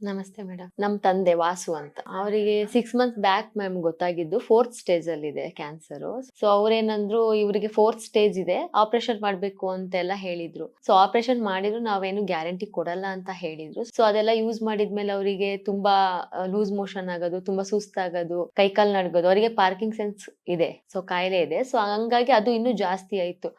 ನಮಸ್ತೆ ಮೇಡಮ್. ನಮ್ ತಂದೆ ವಾಸು ಅಂತ. ಅವರಿಗೆ 6 ಮಂತ್ಸ್ ಬ್ಯಾಕ್ ಮ್ಯಾಮ್ ಗೊತ್ತಾಗಿದ್ದು 4th ಸ್ಟೇಜ್ ಅಲ್ಲಿ ಇದೆ ಕ್ಯಾನ್ಸರ್. ಸೊ ಅವ್ರೇನಂದ್ರು ಇವ್ರಿಗೆ 4th ಸ್ಟೇಜ್ ಇದೆ, ಆಪರೇಷನ್ ಮಾಡ್ಬೇಕು ಅಂತೆಲ್ಲ ಹೇಳಿದ್ರು. ಸೊ ಆಪರೇಷನ್ ಮಾಡಿದ್ರು ನಾವೇನು ಗ್ಯಾರಂಟಿ ಕೊಡಲ್ಲ ಅಂತ ಹೇಳಿದ್ರು. ಸೊ ಅದೆಲ್ಲ ಯೂಸ್ ಮಾಡಿದ್ಮೇಲೆ ಅವರಿಗೆ ತುಂಬಾ ಲೂಸ್ ಮೋಷನ್ ಆಗೋದು, ತುಂಬಾ ಸುಸ್ತಾಗೋದು, ಕೈಕಾಲ್ ನಡ್ಗೋದು. ಅವರಿಗೆ ಪಾರ್ಕಿಂಗ್ ಸೆನ್ಸ್ ಇದೆ, ಸೊ ಕಾಯಿಲೆ ಇದೆ. ಸೊ ಹಂಗಾಗಿ ಅದು ಇನ್ನೂ ಜಾಸ್ತಿ ಆಯ್ತು.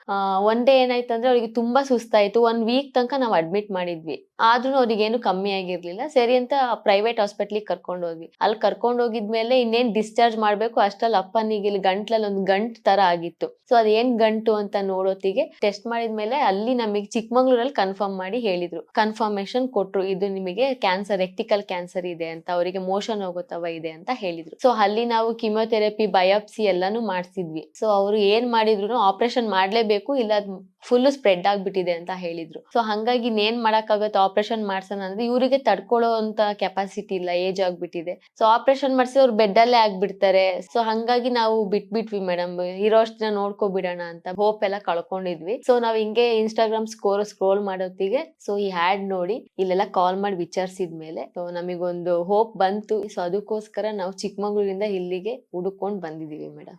ಒನ್ ಡೇ ಏನಾಯ್ತಂದ್ರೆ ಅವ್ರಿಗೆ ತುಂಬಾ ಸುಸ್ತಾಯ್ತು. 1 ವೀಕ್ ತನಕ ನಾವು ಅಡ್ಮಿಟ್ ಮಾಡಿದ್ವಿ. ಆದ್ರೂ ಅವ್ರಿಗೆ ಏನು ಕಮ್ಮಿ ಆಗಿರ್ಲಿಲ್ಲ. ಸರಿ ಅಂತ ಪ್ರೈವೇಟ್ ಹಾಸ್ಪಿಟ್ಲಿಗೆ ಕರ್ಕೊಂಡು ಹೋದ್ವಿ. ಅಲ್ಲಿ ಕರ್ಕೊಂಡು ಹೋಗಿದ್ಮೇಲೆ ಇನ್ನೇನ್ ಡಿಸ್ಚಾರ್ಜ್ ಮಾಡ್ಬೇಕು ಅಷ್ಟ್ರಲ್ಲಿ ಅಪ್ಪನಿಗೆ ಇಲ್ಲಿ ಗಂಟ್ಲಲ್ಲಿ ಒಂದು ಗಂಟ್ ತರ ಆಗಿತ್ತು. ಸೊ ಅದೇನ್ ಗಂಟು ಅಂತ ನೋಡೋತಿಗೆ ಟೆಸ್ಟ್ ಮಾಡಿದ್ಮೇಲೆ ಅಲ್ಲಿ ನಮಗೆ ಚಿಕ್ಕಮಂಗ್ಳೂರಲ್ಲಿ ಕನ್ಫರ್ಮ್ ಮಾಡಿ ಹೇಳಿದ್ರು, ಕನ್ಫರ್ಮೇಶನ್ ಕೊಟ್ರು, ಇದು ನಿಮಗೆ ಕ್ಯಾನ್ಸರ್, ರೆಕ್ಟಿಕಲ್ ಕ್ಯಾನ್ಸರ್ ಇದೆ ಅಂತ, ಅವರಿಗೆ ಮೋಷನ್ ಹೋಗೋತವ ಇದೆ ಅಂತ ಹೇಳಿದ್ರು. ಸೊ ಅಲ್ಲಿ ನಾವು ಕಿಮೋಥೆರಪಿ, ಬಯಾಪ್ಸಿ ಎಲ್ಲಾನು ಮಾಡ್ಸಿದ್ವಿ. ಸೊ ಅವರು ಏನ್ ಮಾಡಿದ್ರು ಆಪರೇಷನ್ ಮಾಡ್ಲೇಬೇಕು, ಇಲ್ಲ ಫುಲ್ ಸ್ಪ್ರೆಡ್ ಆಗ್ಬಿಟ್ಟಿದೆ ಅಂತ ಹೇಳಿದ್ರು. ಸೊ ಹಂಗಾಗಿ ಇನ್ನೇನ್ ಮಾಡಕ್ಕಾಗತ್ತೆ, ಆಪರೇಷನ್ ಮಾಡ್ಸೋಣ ಅಂದ್ರೆ ಇವರಿಗೆ ತಡ್ಕೊಳ್ಳೋ ಅಂತ ಕೆಪಾಸಿಟಿ ಇಲ್ಲ, ಏಜ್ ಆಗ್ಬಿಟ್ಟಿದೆ. ಸೊ ಆಪರೇಷನ್ ಮಾಡ್ಸಿ ಅವ್ರು ಬೆಡ್ ಅಲ್ಲೇ ಆಗ್ಬಿಡ್ತಾರೆ. ಸೊ ಹಂಗಾಗಿ ನಾವು ಬಿಟ್ಬಿಟ್ವಿ ಮೇಡಮ್, ಇರೋಷ್ಟು ದಿನ ನೋಡ್ಕೊಬಿಡೋಣ ಅಂತ ಹೋಪ್ ಎಲ್ಲ ಕಳ್ಕೊಂಡಿದ್ವಿ. ಸೊ ನಾವ್ ಹಿಂಗೆ ಇನ್ಸ್ಟಾಗ್ರಾಮ್ ಸ್ಕ್ರೋಲ್ ಮಾಡೋತ್ತಿಗೆ ಸೊ ಈ ಹ್ಯಾಡ್ ನೋಡಿ ಇಲ್ಲೆಲ್ಲ ಕಾಲ್ ಮಾಡಿ ವಿಚಾರಿಸಿದ್ಮೇಲೆ ಸೊ ನಮಗೊಂದು ಹೋಪ್ ಬಂತು. ಸೊ ಅದಕ್ಕೋಸ್ಕರ ನಾವು ಚಿಕ್ಕಮಂಗ್ಳೂರಿಂದ ಇಲ್ಲಿಗೆ ಹುಡುಕೊಂಡು ಬಂದಿದೀವಿ ಮೇಡಮ್.